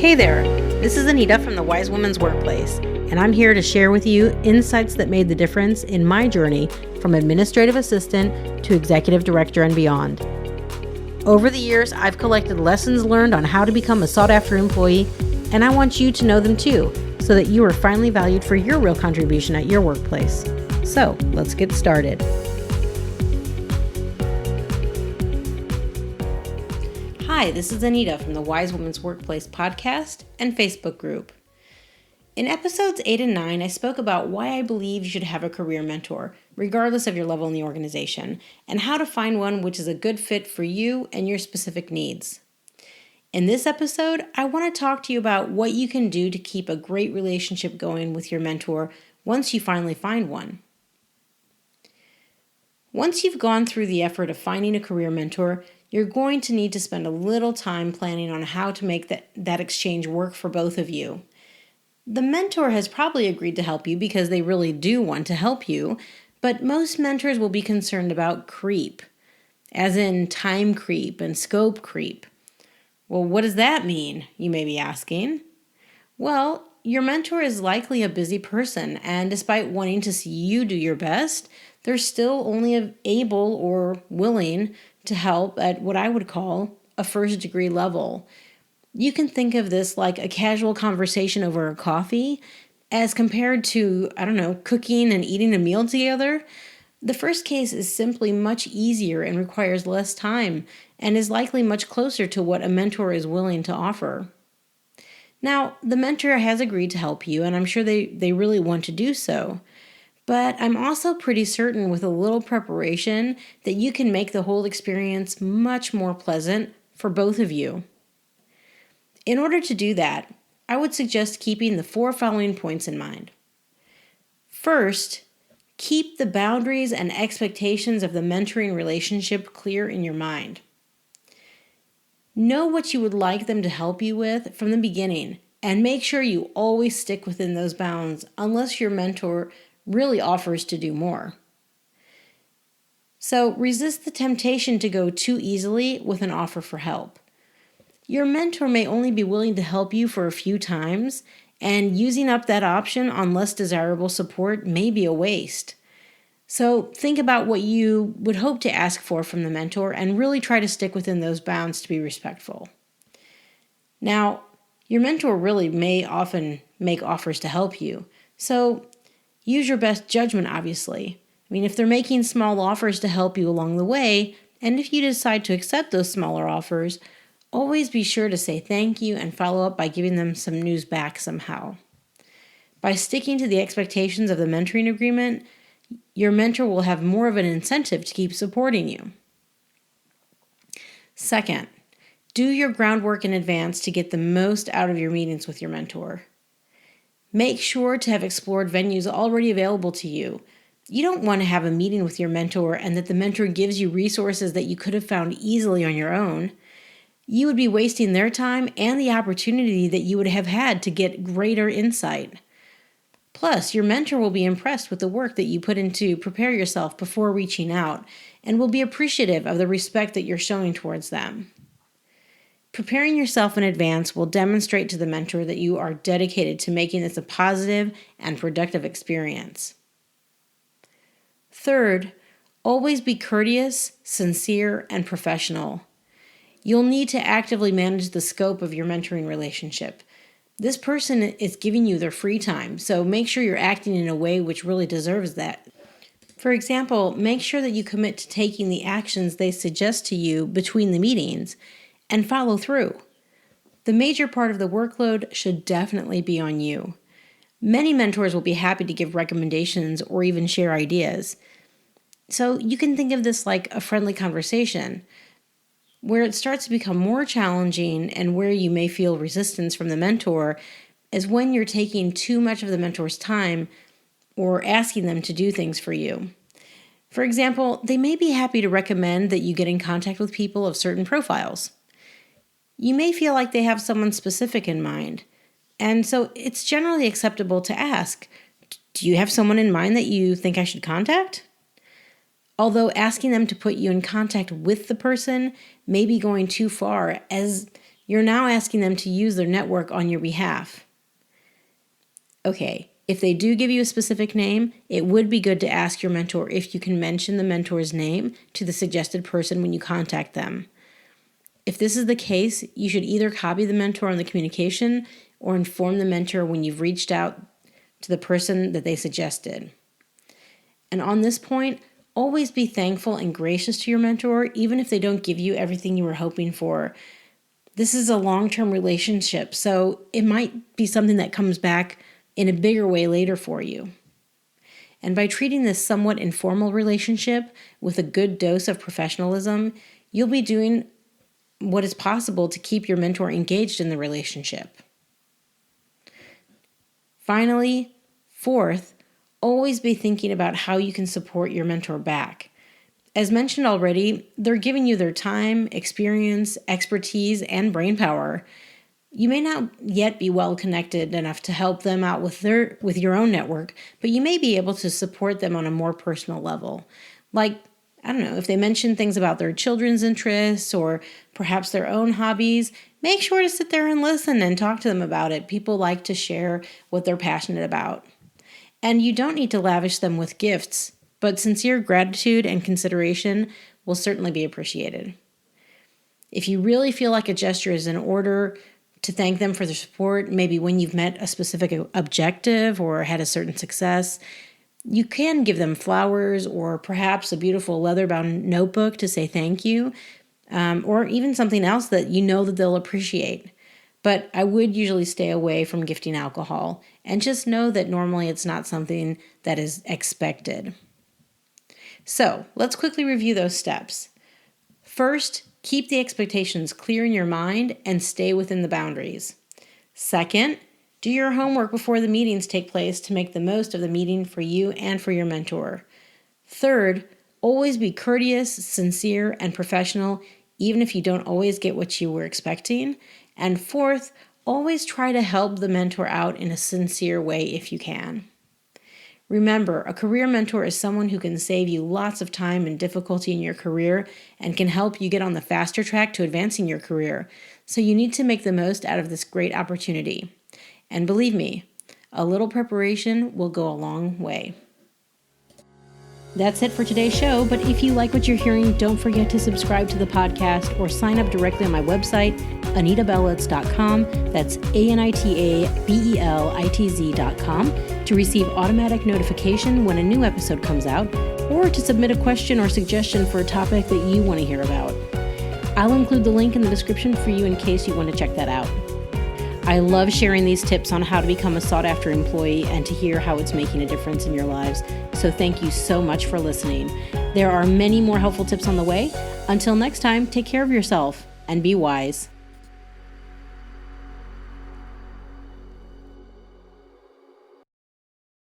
Hey there, this is Anita from the Wise Women's Workplace, and I'm here to share with you insights that made the difference in my journey from administrative assistant to executive director and beyond. Over the years, I've collected lessons learned on how to become a sought-after employee, and I want you to know them too, so that you are finally valued for your real contribution at your workplace. So, let's get started. Hi, this is Anita from the Wise Women's Workplace podcast and Facebook group. In episodes 8 and 9, I spoke about why I believe you should have a career mentor, regardless of your level in the organization, and how to find one which is a good fit for you and your specific needs. In this episode, I want to talk to you about what you can do to keep a great relationship going with your mentor once you finally find one. Once you've gone through the effort of finding a career mentor, you're going to need to spend a little time planning on how to make that exchange work for both of you. The mentor has probably agreed to help you because they really do want to help you, but most mentors will be concerned about creep, as in time creep and scope creep. Well, what does that mean, you may be asking? Well, your mentor is likely a busy person, and despite wanting to see you do your best, they're still only able or willing to help at what I would call a first degree level. You can think of this like a casual conversation over a coffee as compared to, cooking and eating a meal together. The first case is simply much easier and requires less time and is likely much closer to what a mentor is willing to offer. Now, the mentor has agreed to help you, and I'm sure they really want to do so. But I'm also pretty certain with a little preparation that you can make the whole experience much more pleasant for both of you. In order to do that, I would suggest keeping the 4 following points in mind. First, keep the boundaries and expectations of the mentoring relationship clear in your mind. Know what you would like them to help you with from the beginning, and make sure you always stick within those bounds unless your mentor really offers to do more. So resist the temptation to go too easily with an offer for help. Your mentor may only be willing to help you for a few times, and using up that option on less desirable support may be a waste. So think about what you would hope to ask for from the mentor and really try to stick within those bounds to be respectful. Now, your mentor really may often make offers to help you, so use your best judgment, obviously. If they're making small offers to help you along the way, and if you decide to accept those smaller offers, always be sure to say thank you and follow up by giving them some news back somehow. By sticking to the expectations of the mentoring agreement, your mentor will have more of an incentive to keep supporting you. Second, do your groundwork in advance to get the most out of your meetings with your mentor. Make sure to have explored venues already available to you. You don't want to have a meeting with your mentor and that the mentor gives you resources that you could have found easily on your own. You would be wasting their time and the opportunity that you would have had to get greater insight. Plus, your mentor will be impressed with the work that you put in to prepare yourself before reaching out and will be appreciative of the respect that you're showing towards them. Preparing yourself in advance will demonstrate to the mentor that you are dedicated to making this a positive and productive experience. Third, always be courteous, sincere, and professional. You'll need to actively manage the scope of your mentoring relationship. This person is giving you their free time, so make sure you're acting in a way which really deserves that. For example, make sure that you commit to taking the actions they suggest to you between the meetings and follow through. The major part of the workload should definitely be on you. Many mentors will be happy to give recommendations or even share ideas. So you can think of this like a friendly conversation. Where it starts to become more challenging and where you may feel resistance from the mentor is when you're taking too much of the mentor's time or asking them to do things for you. For example, they may be happy to recommend that you get in contact with people of certain profiles. You may feel like they have someone specific in mind, and so it's generally acceptable to ask, do you have someone in mind that you think I should contact? Although asking them to put you in contact with the person may be going too far, as You're now asking them to use their network on your behalf. Okay, if they do give you a specific name, it would be good to ask your mentor if you can mention the mentor's name to the suggested person when you contact them. If this is the case, you should either copy the mentor on the communication or inform the mentor when you've reached out to the person that they suggested. And on this point, always be thankful and gracious to your mentor, even if they don't give you everything you were hoping for. This is a long-term relationship, so it might be something that comes back in a bigger way later for you. And by treating this somewhat informal relationship with a good dose of professionalism, you'll be doing what is possible to keep your mentor engaged in the relationship. Finally, fourth, always be thinking about how you can support your mentor back. As mentioned already, they're giving you their time, experience, expertise, and brainpower. You may not yet be well connected enough to help them out with your own network, but you may be able to support them on a more personal level. Like, I don't know, if they mention things about their children's interests or perhaps their own hobbies, make sure to sit there and listen and talk to them about it. People like to share what they're passionate about. And you don't need to lavish them with gifts, but sincere gratitude and consideration will certainly be appreciated. If you really feel like a gesture is in order to thank them for their support, maybe when you've met a specific objective or had a certain success, you can give them flowers or perhaps a beautiful leather-bound notebook to say thank you, or even something else that you know that they'll appreciate. But I would usually stay away from gifting alcohol, and just know that normally it's not something that is expected. So let's quickly review those steps. First, keep the expectations clear in your mind and stay within the boundaries. Second, do your homework before the meetings take place to make the most of the meeting for you and for your mentor. Third, always be courteous, sincere, and professional, even if you don't always get what you were expecting. And fourth, always try to help the mentor out in a sincere way if you can. Remember, a career mentor is someone who can save you lots of time and difficulty in your career and can help you get on the faster track to advancing your career. So you need to make the most out of this great opportunity. And believe me, a little preparation will go a long way. That's it for today's show, but if you like what you're hearing, don't forget to subscribe to the podcast or sign up directly on my website, AnitaBelitz.com. That's AnitaBelitz.com to receive automatic notification when a new episode comes out, or to submit a question or suggestion for a topic that you want to hear about. I'll include the link in the description for you in case you want to check that out. I love sharing these tips on how to become a sought-after employee and to hear how it's making a difference in your lives. So thank you so much for listening. There are many more helpful tips on the way. Until next time, take care of yourself and be wise.